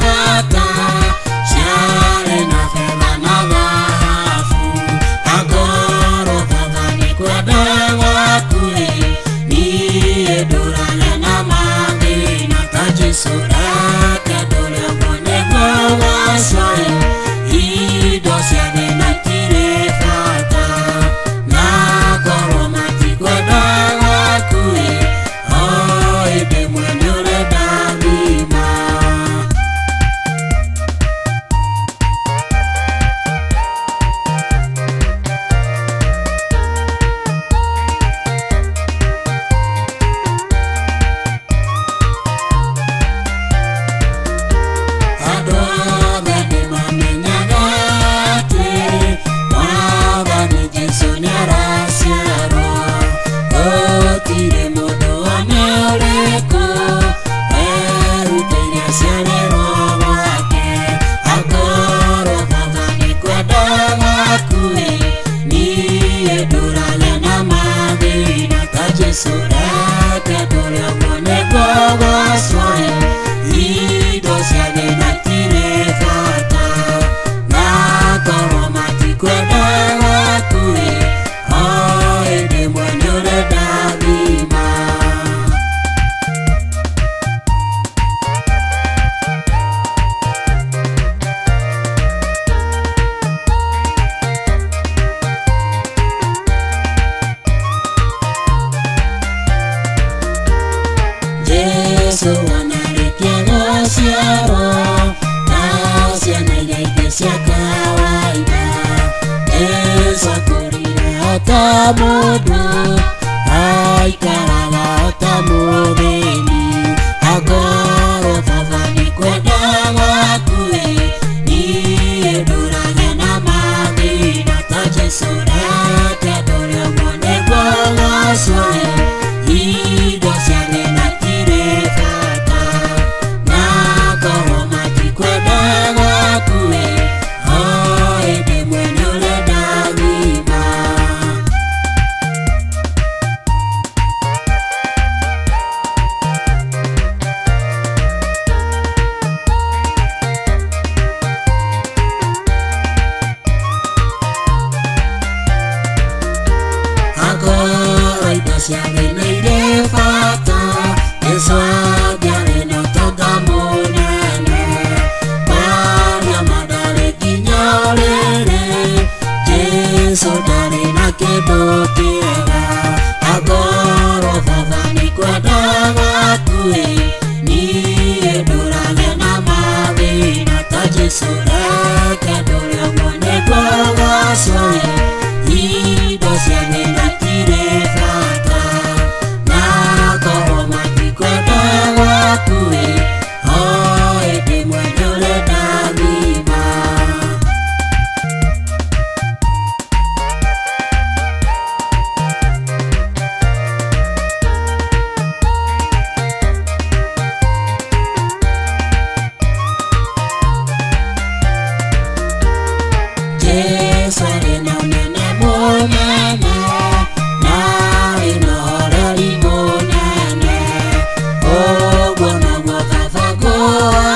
bata ciarĩ na betha na thahabu agoro baba nĩ kwenda gwaku niĩ ndũrage na mathĩna ta Jesũ reke ndũrĩ mũnengo wacio indo ciothe na itirĩ bata na ngoro matikwenda gwaku o hĩndĩ ĩmwe nĩ ũrenda ng'ima. Andũ othe nĩmamenyaga atĩ Mwathani Jesũ nĩaraciarwo gũtirĩ mũndũ ona ũrĩkũ werutĩire aciarĩrwo gwake agoro baba nĩ kwenda gwaku niĩ ndũrage na mathĩna ta Jesũ reke ndũrĩ mũnengo wacio indo ciothe na itirĩ bata na ngoro matikwenda gwaku o hĩndĩ ĩmwe nĩ ũrenda ng'ima. Jesũ anarĩkia gũciarwo na ciana iria ingĩ cia kawaida Jesũ akũrire o ta mũndũ aikaraga o ta mũthĩni agoro baba nĩ kwenda gwaku niĩ ndũrage na mathĩna ta Jesũ reke ndũrĩ mũnengo wacio indo ciothe na itirĩ bata na ngoro matikwenda gwaku o hĩndĩ ĩmwe nĩ ũrenda ng'ima. Agoro indo ciothe nĩ irĩ bata Jesũ angĩarĩ na ũtonga mũnene Mariamu ndarĩ nginya ũrĩrĩ Jesũ ndarĩ na kĩndũ kĩega agoro baba nĩ kwenda gwaku niĩ ndũrage na mathĩna ta Jesũ reke ndũrĩ mũnengo wacio indo ciothe na itirĩ bata na ngoro matikwenda gwaku o hĩndĩ ĩmwe nĩ ũrenda ng'ima. Jesũ arĩ na ũnene mũnene na arĩ na ũreri mũnene ũguo noguo baba ngwenda